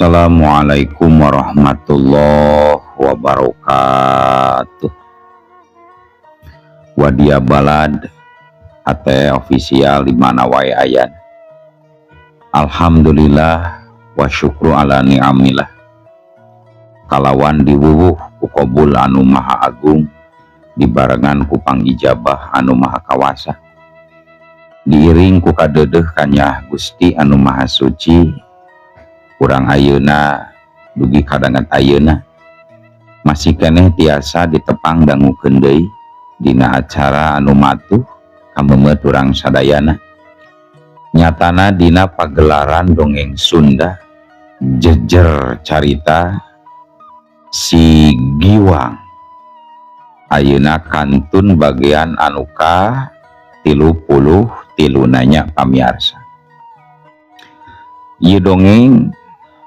Assalamualaikum warahmatullahi wabarakatuh. Wadia balad ate ofisial di mana wae ayan. Alhamdulillah wa syukru ala ni'amillah. Kalawan diwuwuh ku qabul anu maha agung, dibarengan ku pangijabah anu maha kawasa. Diiring ku kadeudeuh kanyah Gusti anu maha suci. Kurang ayeuna dugi kadangan ayeuna masih keneh tiasa ditepang dangukeun deui dina acara anu matuh kamemet urang sadayana. Nyatana dina pagelaran dongeng Sunda jejer carita si Giwang ayeuna kantun bagian anu ka 33 nanya pamiarsa. Ieu dongeng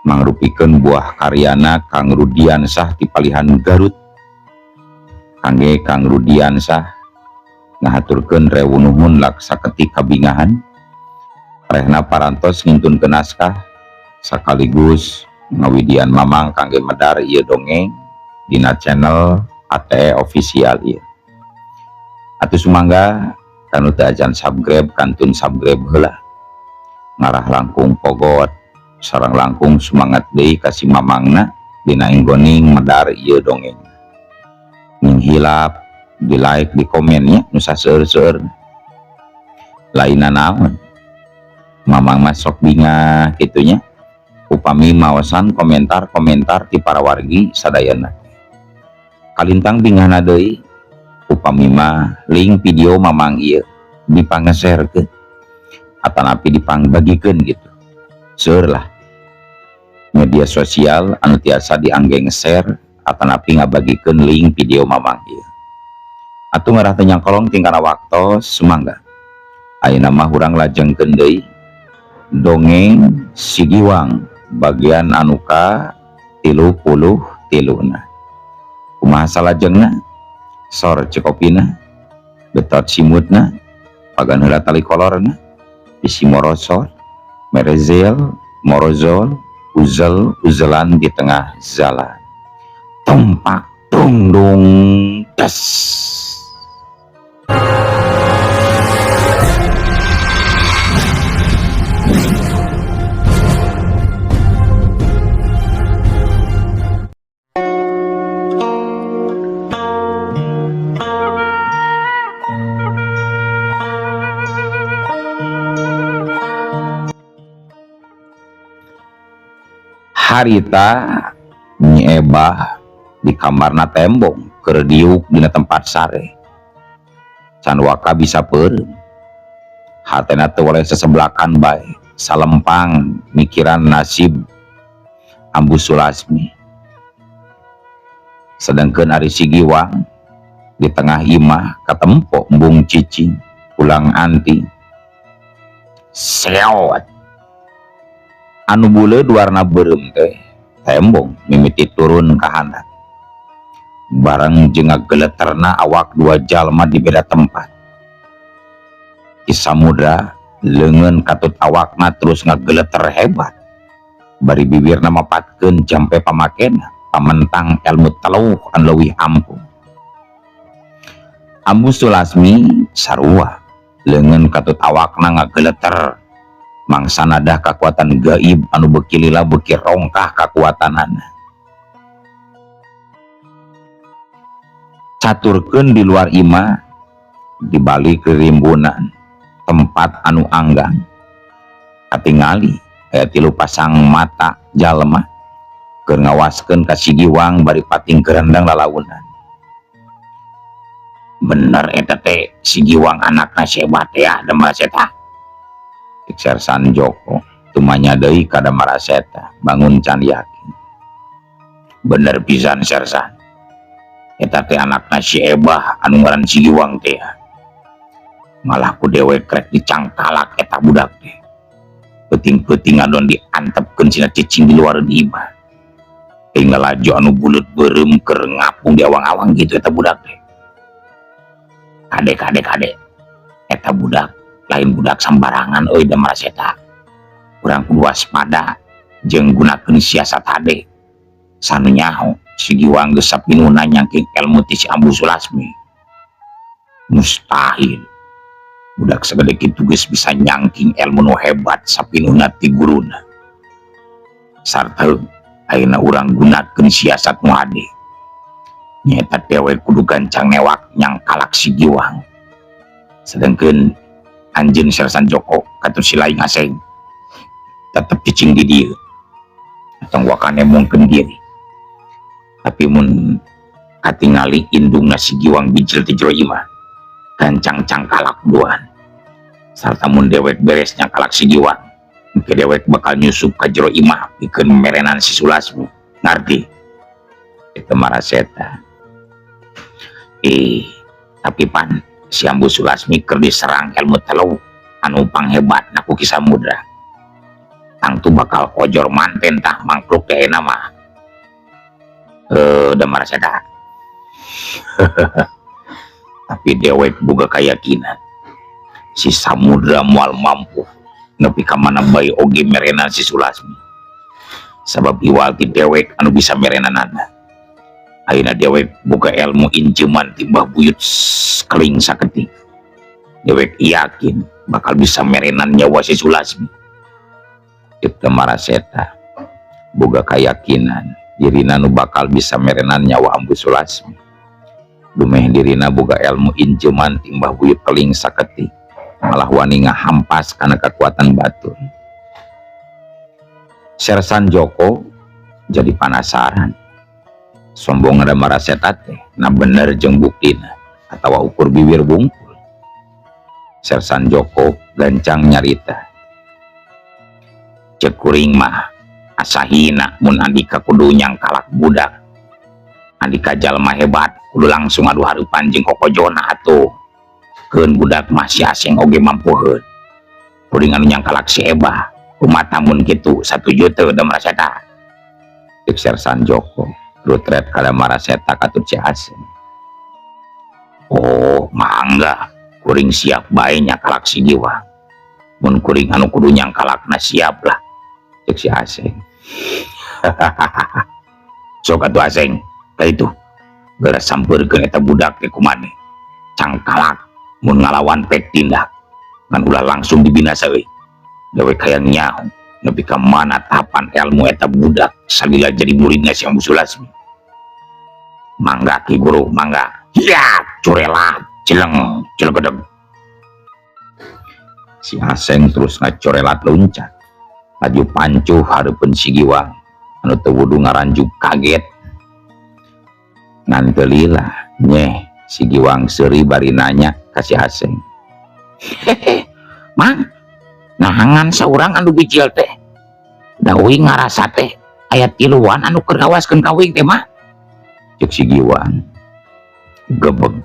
mangrupikeun buah karyana Kang Rudiansah ti Palihan Garut. Kangge Kang Rudiansah ngahaturkeun rewu nuhun laksa ketik kabingahan rehna parantos ngintunkeun naskah sakaligus ngawidian mamang kangge medar ieu dongeng dina channel ATE official ieu. Atuh sumangga kanu teu ajan subscribe kantun subscribe heula. Ngarah langkung pogot sareng langkung semangat deui kasih mamangna dina inggoning medar ieu dongeng. Ning hilap di like di komennya nu saseueur-seueur. Lainna naon? Mamang mah sok bingah kitunya. Upami maosan komentar-komentar ti para wargi sadayana. Kalintang bingahna deui upami mah link video mamang ieu dipangeserkeun atanapi dipangbagikeun gitu. Seueur lah media sosial anu tiasa dianggeng share atanapi ngabagikeun link video mamang ieu. Atuh ngarah teu nyangkolong tingkana waktos sumangga. Ayeuna mah urang lajengkeun deui dongeng si Giwang bagian anu ka 33 na. Kumaha salajengna? Sor cekopina, betot simutna, pagan heula tali kolorna, bisi morosor, merezel, morozol, uzel-uzelan di tengah jalan. Tompak dung dung das. Harita Nyi Ebah di kamarna tembong keur diuk dina tempat sare. Can waka bisa peureum. Hatena teu oleh sesebelakan bae, salempang mikiran nasib Ambu Sulasmi. Sedengkeun ari si Giwang di tengah imah katempo embung cicing ulang anting. Seot anu buleud warna beureum teh tembong mimiti turun ka handap. Bareng jeung ngageleterna awak dua jalma di beda tempat. Di samudra leungeun katut awakna terus ngageleter hebat. Bari bibirna mapatkeun jampe pamakena pamentang ilmu teluh anu leuwih ampuh. Ambu Sulasmi sarua leungeun katut awakna ngageleter mangsana dah kekuatan gaib anu beuki lila beuki rongkah kakuatanana. Caturkeun di luar imah di balik rimbunan tempat anu anggang katingali aya 3 pasang mata jalma keur ngawaskeun ka si Giwang bari pating kerendang lalaunan. Bener eta teh si Giwang anakna sebat ya Damaraseta. Sersan Joko tumanya deui ka Damaraseta bangun can yakin. Bener pisan Sersan. Eta teh anakna si Ebah anu ngaran si Giwang teh. Malah ku dewek rek dicangkalak eta budak teh. Peuting-peuting adon diantepkeun cenah cicing di luar imah. Tinggal laju anu buleut beureum keur ngapung di awang-awang gitu eta budak teh. Kade eta budak lain budak sambarangan euy Damaraseta. Urang kudu waspada jeung gunakeun siasat hade sanu nyaho Sigiwang geus sapinuna nyangking ilmu ti si Ambu Sulasmi. Mustahil budak sagede kitu geus bisa nyangking ilmu nu hebat sapinuna ti guruna. Sarta ayeuna urang gunakeun siasat nu hade nyaeta dewek kudu gancang newak nyang kalak Sigiwang. Sedengkeun anjeun Sersan Joko katur si Laing Aseng tetep cicing di dieu atong wakane mungkin diri. Tapi mun katingali indungna Sigiwang bijil ti jero imah gancang cangkalak duan. Sarta mun dewek beres nyangkalak Sigiwang engke dewek bakal nyusup ka jero imah pikeun merenan si Sulasmi. Ngarti itu maraseta. Tapi pan si Ambu Sulasmi keur diserang ilmu telu anu panghebat na ku Ki Samudra. Tangtu bakal kojor manten tah mangkluk teh mah. Udah maraseta. Tapi dewek boga kayakinan si Samudra moal mampu nepi ka mana bae oge merenan si Sulasmi. Sabab iwal ti dewek anu bisa merenanana. Ayeuna dewek boga ilmu inceman ti Mbah Buyut keling saketi. Dewek yakin bakal bisa merenan nyawa si Sulasmi. Kita maraseta boga kayakinan dirina nu bakal bisa merenan nyawa Ambu Sulasmi. Dumeh dirina boga ilmu inceman ti Mbah Buyut keling saketi malah wani ngahampas kana kekuatan batur. Sersan Joko jadi penasaran. Sombong ada maraseta teh na bener jeung buktina atawa ukur bibir bungkul. Sersan Joko gancang nyarita. Cek kuring mah asahina mun Andika kudu nyangkalak budak. Andika jalma hebat kudu langsung adu hareupan jeung kokojona atuh. Keun budak mah si Aseng oge mampuheun. Kuring anu nyangkalak si Ebah kumata mun kitu satuju teu da maraseta. Cek Sersan Joko rutret kada maraseta katut si Aseng. Oh mangga kuring siap bae nyangkalak Sigiwang. Mun kuring anu kudu nyangkalakna siap lah cek si Aseng. Sok atuh Aseng ka itu geura sampeurkeun eta budak teh kumane cangkalak mun ngalawan pek tindak ngan ulah langsung dibinasa euy. Dewek hayang nyaho nepi ka mana tahapan ilmu eta budak salila jadi muridna si Ambu Sulasmi. Mangga Ki Guru mangga. Ya corelat celeng celegedeg. Si Aseng terus ngacorelat loncat laju pancuh hareupeun Sigiwang anu teu wudu ngaranjuk kaget. Ngan teu lila nyeh Sigiwang seuri bari nanya ka si Aseng. Hehe Mang nahangan saurang anu bijil teh dawi ngarasa teh aya tiluan anu keur ngawaskeun kawing teh mah cek Sigiwang. Gebeg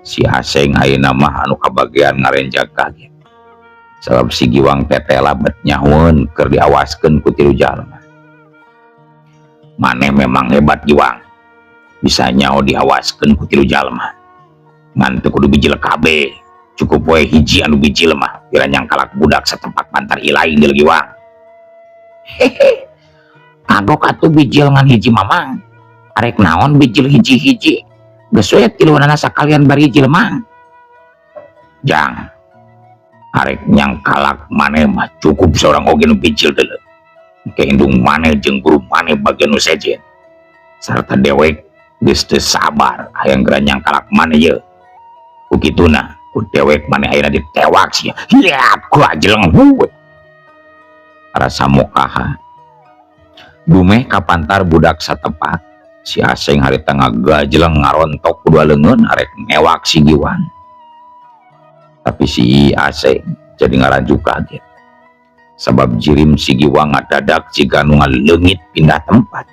si Aseng ayeuna mah anu kabagean ngarenjag kaget. Sabab Sigiwang teteh labet nyahoeun keur diawaskeun ku tilu jalma. Maneh memang hebat Giwang, bisa nyaho diawaskeun ku tilu jalma. Ngan teu kudu bijil kabeh, cukup we hiji anu bijil mah pira nyangkalak budak satempat pantar ilaing deul Giwang. Hehe. Kagok atuh bijil ngan hiji mamang. Arek naon bijil hiji-hiji? Geus we tiluanana sakalian bari jelema. Jang. Arek nyangkalak maneh mah cukup seorang oge nu bijil deuleu. Ke indung maneh jeung guru maneh bagian nu sejen. Sarta dewek geus teu sabar hayang geura nyangkalak maneh ye. Ku kituna ku dewek maneh ayeuna ditewak sia. Ya ku ajeleng huwe. Rasa mokaha. Dumeh kapantar budak satepak si Aseng harita ngagajeleng ngarontok kudua leungeun arek newak Sigiwang. Tapi si Aseng jadi ngaranjuk kaget sabab jirim Sigiwang ngadadak jiga nu ngaleungit pindah tempat.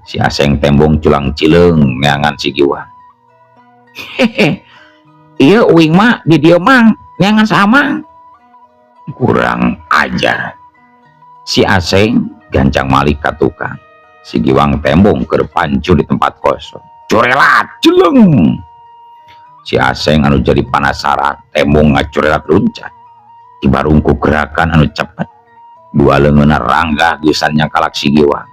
Si Aseng tembong culang cileung neangan Sigiwang. Hehe ieu uing mah di dieu mang neangan sama. Kurang ajar. Si Aseng gancang malik ka tukang. Sigiwang tembong keur pancu di tempat kosong. Corelat jeleng. Si Aseng anu jadi penasaran tembong ngacorelat loncat. Tibarungku gerakan anu cepet dua leungeunna rangga geusannya kalak si Giwang.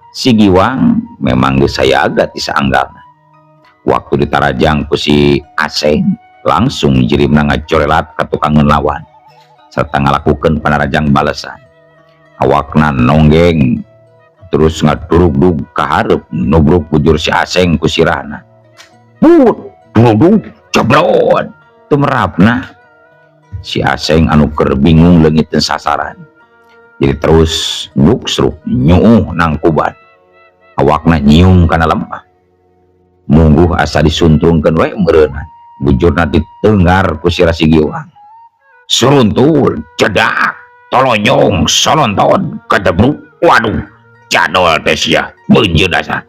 Si Giwang memang geus sayaga ti saanggalna. Waktu ditarajang ku si Aseng langsung jirimna ngacorelat ka tukang lawan serta ngalakukeun panarajang balesan. Awakna nonggeng terus ngadurug-dug ka hareup nubruk bujur si Aseng ku sirahna. Put, duduk ceblon tumerapna. Si Aseng anu keur bingung leungiteun sasaran. Jadi terus nuksruk nyuuh nang kuban. Awakna nyium kana lemah. Mungguh asa disuntungkeun wae meureunna. Bujurna ditengar ku sirah si Giwang. Suruntul, cedak, tolonyong, solonton, kedebruk, waduh, cadol teh sia, beunjeun dasar.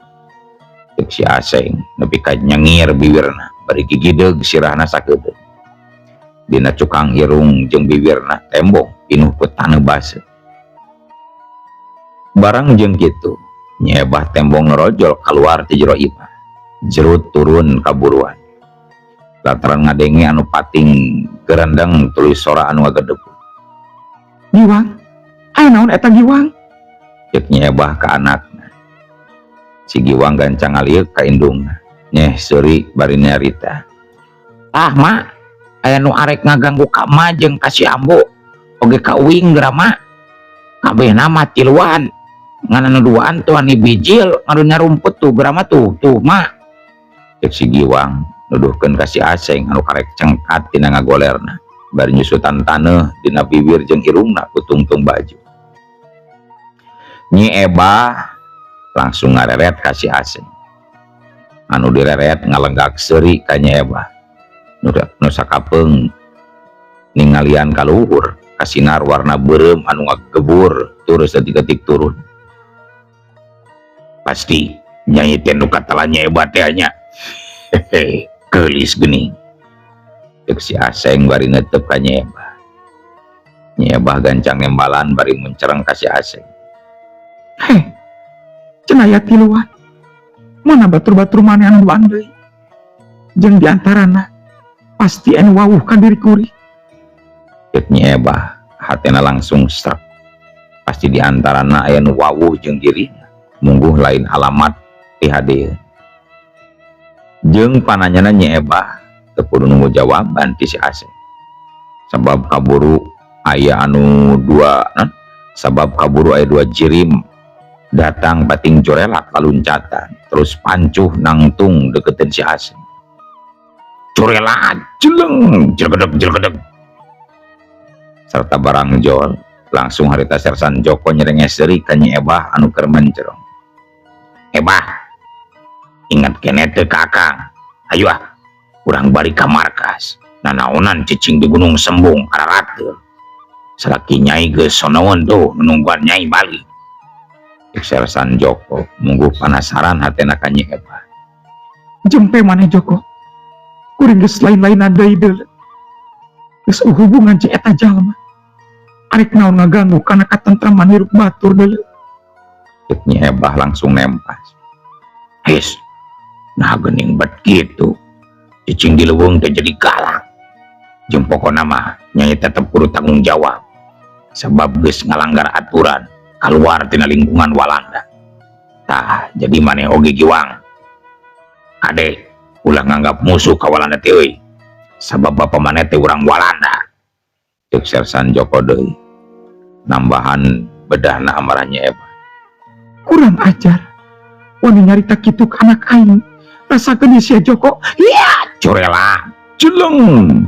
Cek si Aseng nepi ka nyengir bibirna, bari gigideg sirahna sakedeuk. Dina cukang irung jeung bibirna tembok pinuh ku taneuh base. Barang jeung kitu, Nyi Ebah tembong ngerojol keluar ti jero imah. Jerut turun kaburuan. Lantaran ngadenge anu pating gerendeng tuluy sora anu ngagedebut. Giwang, aya naon eta Giwang? Cek Nyi Ebah ka anakna. Si Giwang gancang ngaliuk ka indungna. Nyeh seuri bari nyarita. Ah mak, aya nu arek ngaganggu ka Ma jeung ka si Ambo. Oge ka uing geura mak. Kabehna mah tiluan. Ngan anu duaan tuh ani bijil ngarunya rumput tuh gerama tuh mak. Cek si Giwang nuduhkeun ka si Aseng anu karek cengkat tina ngagolerna bari nyusutan taneuh dina bibir jeung irungna ku tungtung baju. Nyi Ebah langsung ngareret ka si Aseng. Anu direret ngalenggak seuri ka Nyi Ebah. Nu sakapeung ningalian ka luhur ka sinar warna beureum anu ngagebur terus detik-detik turun. Pasti Nyai teh nu katala Nyi Ebah teh nya. Hehe, geulis geuning. Cek si Aseng bari netep ka Nyi Ebah. Nyi Ebah gancang nembalan bari muncereng ka si Aseng. Heh, cenah aya tiluan. Mana batur-batur maneh anu duaan deui? Jeung diantarana pasti anu wawuh ka diri kuring. Cek Nyi Ebah, hatena langsung srek. Pasti diantarana aya nu wawuh jeung dirina. Mungguh lain alamat PHD. Jeung pananyana Nyi Ebah teu kudu nunggu jawaban ti si Aseng. Sabab kaburu aya dua jirim datang bating corelak kaluncatan terus pancuh nangtung deketin si Aseng. Corelak jeleng jelgedeg serta barang jol langsung harita Sersan Joko nyerenges deui ka Nyi Ebah anu keur mencerong. Ebah, ingat kene teu Kakang. Ayo urang bari ka markas. Nanaonan cicing di Gunung Sembung kararateul. Salaki Nyai geus sonoeun tuh nungguan Nyai balik. Sersan Joko mungguh panasaran hatena ka Nyi Ebah. Jempe maneh Joko. Kuring geus lain-lain deui deuleu. Geus hubungan ci eta jalma. Arek naon ngaganggu kana katentraman hirup batur deuleu. Cek Nyi Ebah langsung nempas. His, nah geuning bet kitu. Cicing di leuweung teh jadi galak. Jeung pokona mah Nyai tetep kudu tanggung jawab. Sabab geus ngalanggar aturan keluar tina lingkungan Walanda. Tah, jadi maneh oge Giwang. Kade ulah nganggap musuh ka Walanda teh euy. Sabab bapa maneh teh urang Walanda. Cek Sersan Joko deui. Nambahan bedahna amarah Nyi Ebah. Kurang ajar. Wani nyarita kitu ka anak aing. Rasakeun sia Joko. Ya, corela. Jeleng.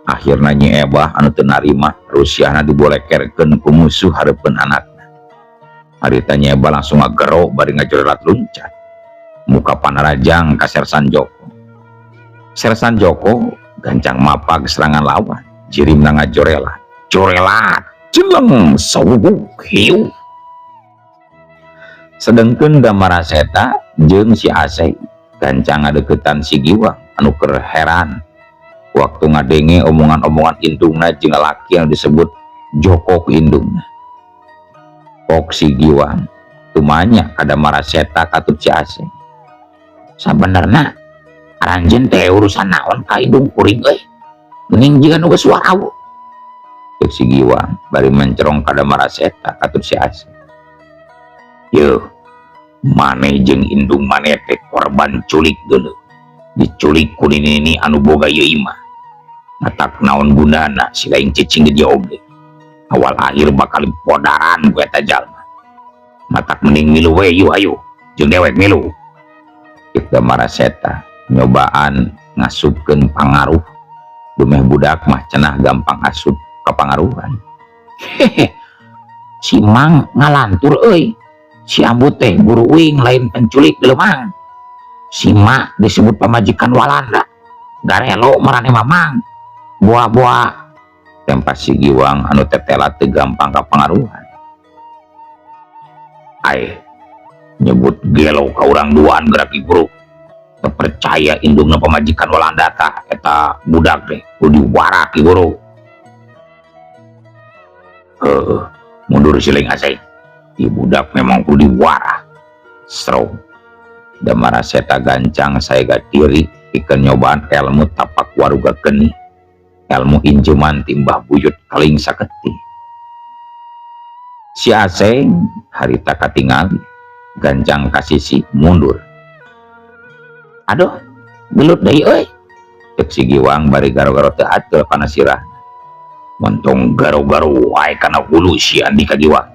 Akhirna Nyi Ebah anu teu narima rusiahna dibolekerkeun ku musuh hareupeun anakna. Harita Nyi Ebah langsung ngagero bari ngajorelat luncat. Muka panarajang ka Sersan Joko. Sersan Joko gancang mapag serangan lawan. Jirimna ngajorelat. Corelat. Jeleng sawuguk hiu. Sedengkeun Damaraseta jeung si Aseng gancang ngadeukeutan si Giwang anu keur heran waktu ngadenge omongan-omongan indungna jeung lalaki yang disebut Joko ku indungna. Pok si Giwang tumanya ka Damaraseta katut si Aseng. Sabenerna aranjeun teh urusan naon ka indung kuring euy? Geuning jiga nu geus warawu. cek si Giwang bari mencerong kada maraseta katut si Asep. Yo, maneh jeung indung maneh teh korban culik geuleuh. Diculik ku ini anu boga ieu imah. Ngatak naon gundana si lain cicing di dia oge. Awal akhir bakal podaran ku eta jalma. Matak mending milu we yu ayo jeung dewek milu. Cek da maraseta nyobaan ngasupkeun pangaruh. Dumeh budak mah cenah gampang asup ka pangaruhan. Hehe. Si Mang ngalantur euy. Si Ambu teh buru uing lain penculik deuleu Mang. Si Mak disebut pamajikan Walanda. Garelo marane Mamang. Buah-buah. Tempas si Giwang anu tetela teu gampang ka pangaruhan. Ai nyebut gelo ka urang duaan gerak Bro. Teu percaya indungna pamajikan Walanda tah eta budak teh kudu diwarak Ki Bro. Mundur siling Asai. Di budak memang kudu diwarak. Stroke. Da maraseta gancang saya gatiri pikeun nyobaan ilmu tapak waruga geni. Ilmu injeman timbah buyut kaling saketi. Si Aseng harita katingali gancang kasisi mundur. Aduh, gelut deui euy. Cek si Giwang bari garo-garo teu atur kana sirah. Montong garo-garo wae kana hulu si Andi ka Giwang.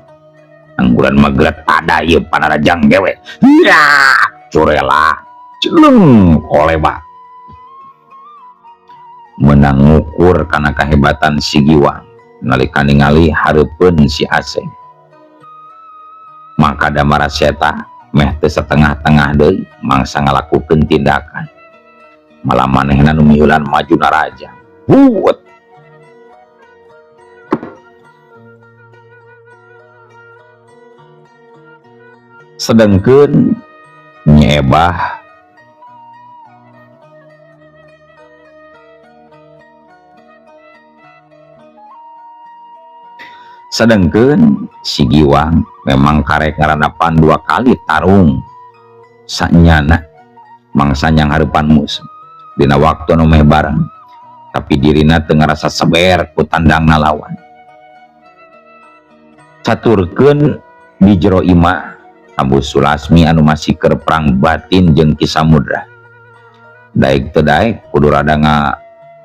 Angguran magret ada ieu panarajang dewe. Ya, curela. Celeng oleh Pak. Menang ngukur kana kahebatan si Giwang nalika ningali hareupeun si Aseng. Maka da maraseta meh teu satengah-tengah deui mangsa ngalakukeun tindakan. Malah manehna nu miulan maju naraja. Buet. Sedengkeun nyebah sedengkeun si Giwang memang karek ngaranapan 2 kali tarung sanyana mangsa nyang hareupan musuh dina waktu anu meh bareng tapi dirina teu ngarasa seber ku tandangna lawan. Caturkeun di jero imah Ambu Sulasmi anu masih keur perang batin jeung Ki Samudra. Daek teu daek kudu rada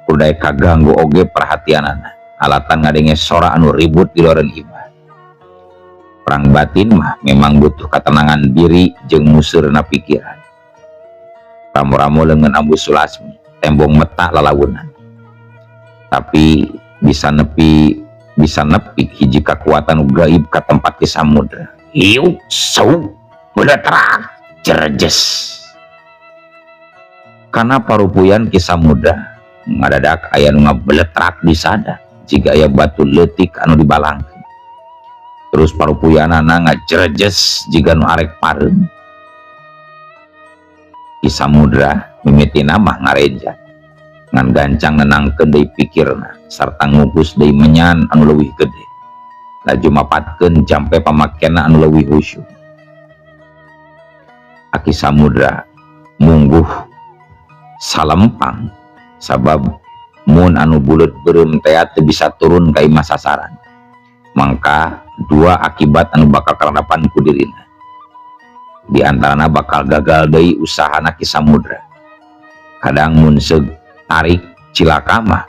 kudu daek kaganggu oge perhatianana. Alatan ngadenge sora anu ribut di luareun imah. Perang batin mah memang butuh ketenangan diri jeung museurna pikiran. Ramu-ramu leungeun Ambu Sulasmi tembong meta lalawunan. Tapi bisa nepi hiji kekuatan gaib ka tempat Ki Samudra. Hiu sau beletrak cerjes. Kana parupuyan Ki Samudra ngadadak aya nu ngabeletrak di sada jika aya batu leutik anu dibalangkeun. Terus parupuyanana ngacerjes jika nu arek pareung. Ki Samudra mimitina mah ngarenjang ngan gancang nenangkeun deui pikirna sarta ngukus deui menyan anu leuwih gede. Laju mapatkeun jampe pamakena anu leuwih husyuk. Ki Samudra mungguh salempang sabab mun anu buleut beureum teh teu bisa turun ka imah sasaran. Mangka 2 akibat anu bakal karadapan ku dirina. Di antarana bakal gagal deui usahana Ki Samudra. Kadang mun seug tarik cilaka mah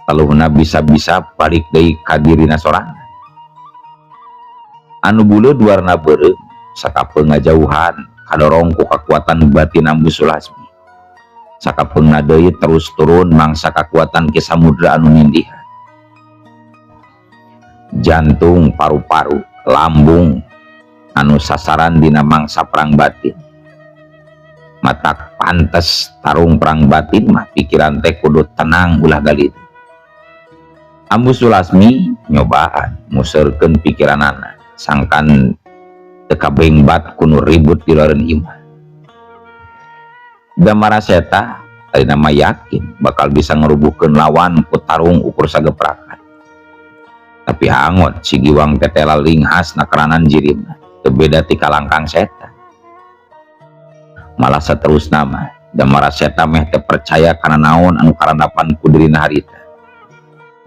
taluhna bisa-bisa balik deui ka dirina sorangan. Anu buleud warna beureum sakapeung ngajauhan kadorong ku kekuatan batin Ambu Sulasmi. Sakapeungna deui terus turun mangsa kekuatan Ki Samudra anu nindihan. Jantung, paru-paru, lambung anu sasaran dina mangsa perang batin. Matak pantes tarung perang batin mah pikiran teh kudu tenang ulah galid. Ambu Sulasmi nyobaan museurkeun pikiranana sangkan teu kabengbat kuno ribut di luareun imah. Da maraseta ayeuna mah yakin bakal bisa ngerubuhkeun lawan ku tarung ukur sageprakan. Tapi hangot si Giwang tetela linghas nakeranan jirimna teu beda ti kalangkang setan. Malah saterusna mah da maraseta meh teu percaya kana naon anu karandapan ku dirina harita.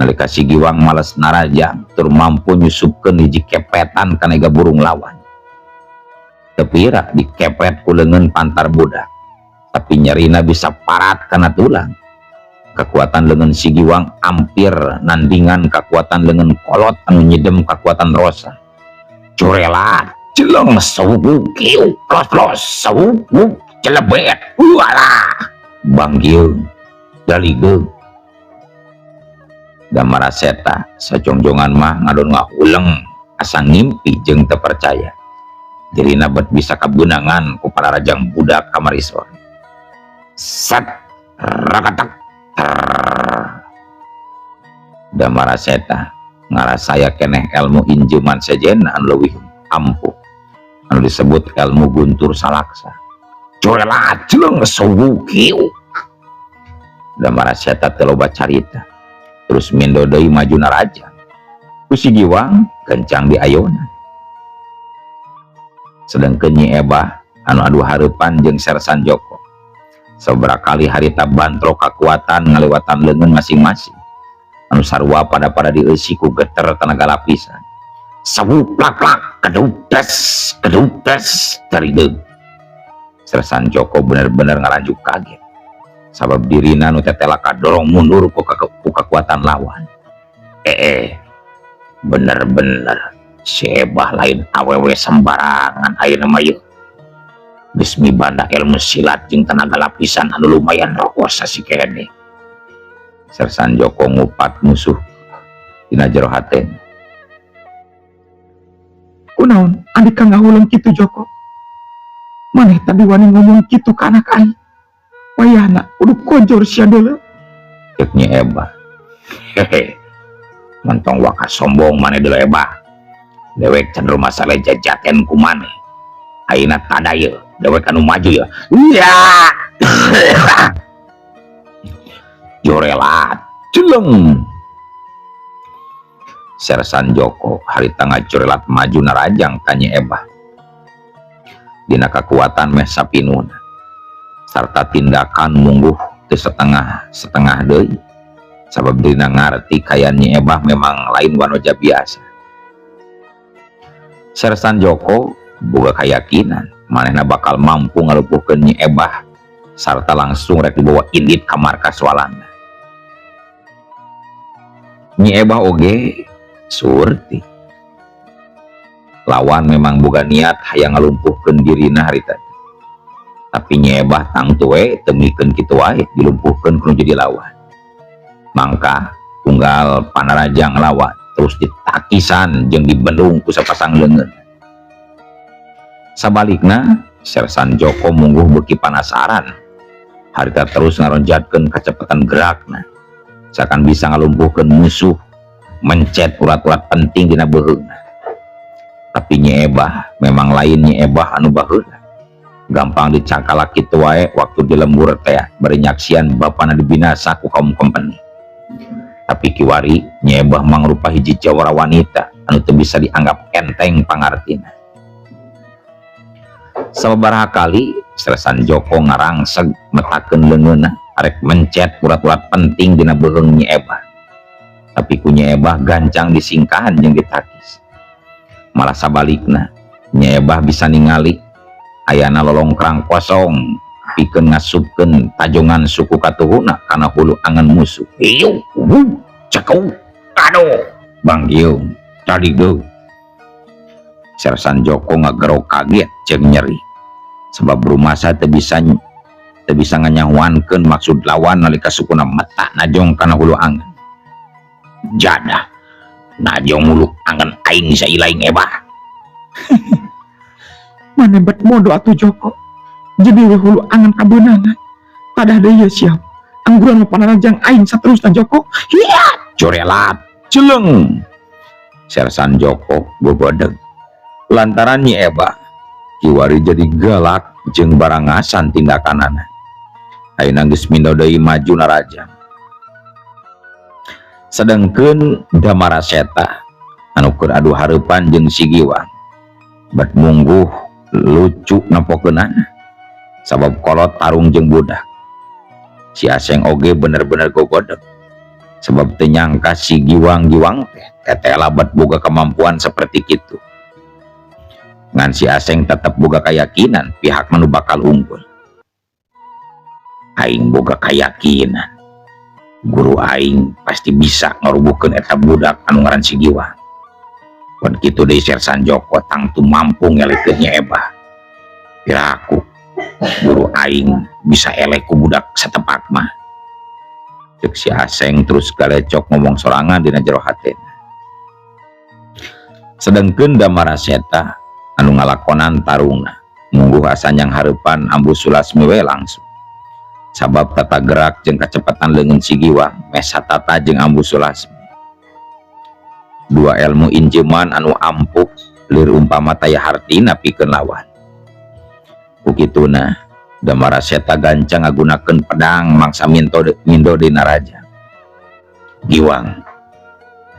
nalika Sigiwang males narajang tur mampu nyusupkeun hiji kepetan kanega burung lawan. Tepira dikepet ku leungeun pantar budak, tapi nyerina bisa parat kana tulang. Kekuatan leungeun Sigiwang hampir nandingan kekuatan leungeun kolot anu nyidem kekuatan Rosa. Curelat jeleng sewuk kieu plos sewuk celebet walah banggieu daligeung. Damara seta sajongjongan mah ngadon ngahuleng asa ngimpi jeung teu percaya dirina bet bisa kabeunangan ku para rajang budak kamari sore. Sat rakatak Damara seta ngarasaya keneh ilmu injeman sejenna anu leuwih ampuh anu disebut ilmu guntur salaksa. Curelat jeleng sewuk kieu. Damara seta teu loba carita terus mindo deui maju narajang ku Sigiwang kencang di ayonan. Sedengkeun Nyi Ebah anu adu hareupan jeung Sersan Joko sabaraha kali harita bantro kakuatan ngalewatan leungeun masing-masing anu sarua pada dieusi ku geter tenaga lapisan. Sewuk plak-plak kedupes tarideung. Sersan Joko bener-bener ngaranjuk kaget sabab dirina nu tetela kadorong mundur ku kekuatan lawan. Bener-bener si Ebah lain awewe sembarangan ayeuna mah yeuh. Geus mibanda ilmu silat jeung tenaga lapisan anu lumayan rokosa si kene. Sersan Joko ngupat musuh dina jero hatena. Kunaon andika ngahuleng kitu Joko? Maneh tadi wani ngomong kitu ka anak aing. Wayahna kudu kojor sia deuleu. Ceuk Nyi Ebah. Mentong waka sombong maneh deuleu Ebah. Dewek cenderung masalah jajaten ku maneh. Ayeuna tadayeu dewek anu maju ya. Iya. Jorelat jeleng. Sersan Joko harita ngajorelat maju narajang ka Nyi Ebah. Dina kekuatan meh sapinuna sarta tindakan mungguh teu setengah deui sabab dina ngarti kaya Nyi Ebah memang lain wanoja biasa. Sersan Joko boga kayakinan manehna bakal mampu ngalumpuhkeun Nyi Ebah sarta langsung rek dibawa indit ka markas Walanda. Nyi Ebah oge surti lawan memang boga niat hayang ngalumpuhkeun dirina harita, tapi Nyi Ebah tangtu we teu mikeun kitu wae dilumpuhkeun kudu jadi lawan. Mangka unggal panarajang lawan terus ditakisan jeung dibendung ku sapasang leungeun. Sabalikna Sersan Joko mungguh beuki panasaran harita terus ngaronjatkeun kacepatan gerakna sakan bisa ngalumpuhkeun musuh mencet urat-urat penting dina beuheungna. Tapi Nyi Ebah memang lain Nyi Ebah anu baheula gampang dicangkalak kitu wae waktu di lembur teh bari nyaksian bapana dibinasa ku kaum kompeni. Tapi kiwari Nyi Ebah mangrupa hiji jawara wanita anu teu bisa dianggap enteng pangartina. Sababaraha kali Sersan Joko ngarangseg metakeun leungeunna arek mencet urat-urat penting dina beuheung Nyi Ebah. Tapi ku Nyi Ebah gancang disingkahan jeung ditakis. Malah sabalikna Nyi Ebah bisa ningali ayana lolongkrang kosong pikeun ngasupkeun tajongan suku katuhuna kana hulu angan musuh. Ieu cekau kado banggieu tadigeung. Sersan Joko ngagero kaget jeung nyeri sebab rumasa teu bisa nganyahuankeun maksud lawan nalika sukuna mata najong kana hulu angan. Jadah najong hulu angan aing sailaing Ebah. Maneh bet modo atuh Joko. Jadi we hulu angan kabeunangan. Padah deui siap. Angguran panarajang aing saterusna Joko. Hiat corelat jeleng. Sersan Joko bogodeg. Lantaran Nyi Ebah kiwari jadi galak jeung barangasan tindakanana. Ayeuna geus mindo deui maju narajang. Sedengkeun Damara Seta anu keur adu hareupan jeung Sigiwang bet mungguh lucu nampokeunana sabab kolot tarung jeung budak. Si Aseng oge bener-bener gogodeg sebab tenyangka si giwang-giwang teh labat boga kemampuan seperti itu. Ngan si Aseng tetap boga keyakinan pihak manu bakal unggul. Aing boga keyakinan guru aing pasti bisa ngerubuhkeun eta budak anu ngaran si Giwang. Pan kitu deui Sersan Joko tangtu mampu ngelekeun Nyi Eba. Piraku guru aing bisa elek ku budak satepak mah. Cek si Aseng terus galecok ngomong sorangan dina jero hatena. Sedengkeun Damaraseta anu ngalakonan tarungna mungguh asanyang hareupan Ambu Sulasmi we langsung. Sabab tata gerak jeung kacepatan leungeun si Giwang meh satata jeung Ambu Sulasmi. Dua ilmu injeman anu ampuh lir umpama taya hartina pikeun lawan. Kukituna Damaraseta gancang ngagunakeun pedang mangsa mindo dina raja. Giwang,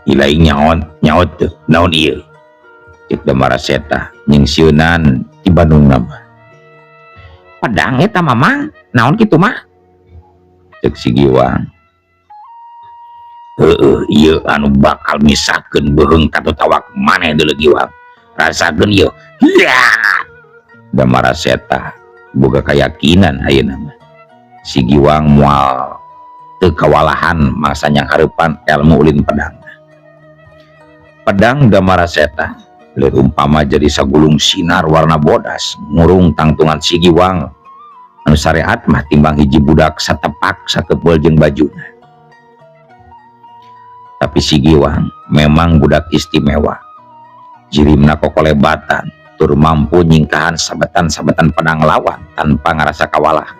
ilaing nyaot teu naon ieu? Cek Damaraseta nyingsieunan ti Bandung nama. Pedang eta mamang, naon kitu mah? Cek si Giwang. Ieu anu bakal misakeun beuheung katutawak maneh deuleu Giwang. Rasakeun ieu. Damaraseta boga keyakinan ayeuna mah si Giwang moal teu kawalahan mangsa nyang hareupan ilmu ulin pedang. Pedang Damaraseta lir umpama jadi sagulung sinar warna bodas ngurung tangtungan si Giwang anu syariat mah timbang hiji budak satepak sakepeul jeung bajuna. Tapi si Giwang memang budak istimewa. Jirimna kokolebatan tur mampu nyingkahan sabetan-sabetan pedang lawan tanpa ngerasa kawalahan.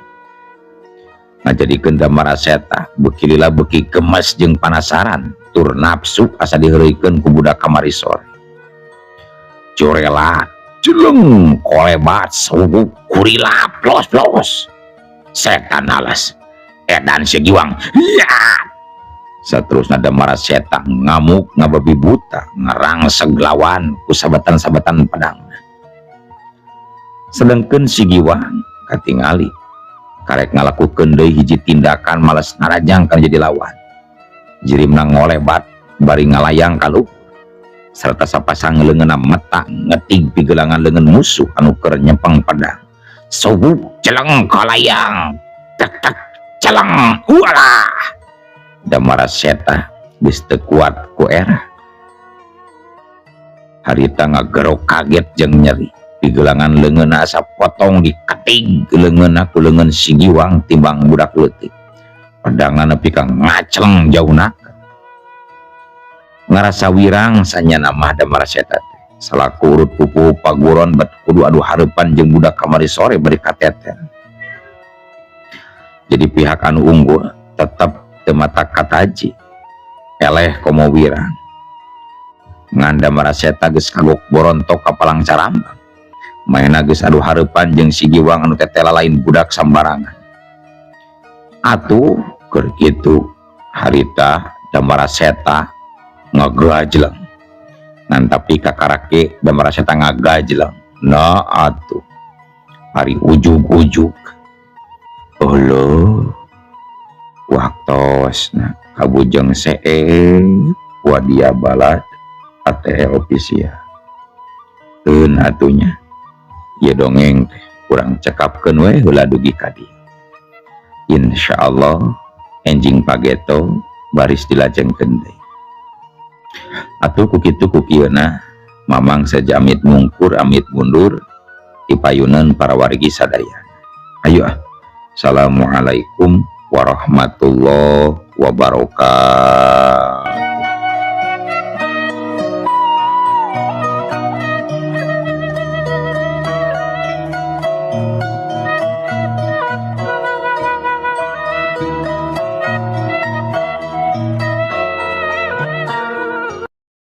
Ngajadikeun Damaraseta beuki lila beuki gemes jeung panasaran tur nafsu asa diheureukeun ku budak kamari sore. Curela jeleng kolebat suguk kurila plos-plos. Setan alas edan si Giwang. Ya! Saterusna Damaraseta ngamuk ngababi buta ngerangseg lawan ku sabetan-sabetan pedang. Sedengkeun si Giwang katingali karek ngalakukeun deui hiji tindakan males narajang kana jadi lawan. Jirimna ngolebat bari ngalayang ka luhur sarta sapasang leungeunna mata ngetig pigelangan leungeun musuh anu keur nyempeng pedang. Subuk celeng kalayang tek tek celeng ulah. Damaraseta geus teu kuat ku era. Harita ngagerok kaget jeung nyeri. Pigelangan leungeunna asa potong diketing leungeunna ku leungeun si Giwang timbang budak leutik. Pedangan nepi ka ngacleng jauhna. Ngarasa wirang sanyana mah Damaraseta teh. Salaku urut pupuh paguron bet kudu adu hareupan jeung budak kamari sore bari kateter. Jadi pihak anu unggul tetep teu mata kataji. Eleh komo wirang. Ngan Damaraseta geus kagok borontok ka palang carambang. Maena geus adu hareupan jeung si Giwang anu tetela lain budak sambarangan. Atuh keur kitu harita Damaraseta ngagajleng. Ngan tapi kakarake Damaraseta ngagajleng. Nah atuh ari ujug-ujug. Olo waktosna kabujeng seep wadia balad ate ofisial. Eun atunya ya dongeng teh kurang cekapkeun we heula dugi ka dieu. Insyaallah enjing pageto baris dilajengkeun deui. Atuh kukitu kukieuna mamang saja amit mungkur amit mundur ti payuneun para wargi sadaya. Ayo Assalamualaikum warahmatullahi wabarakatuh.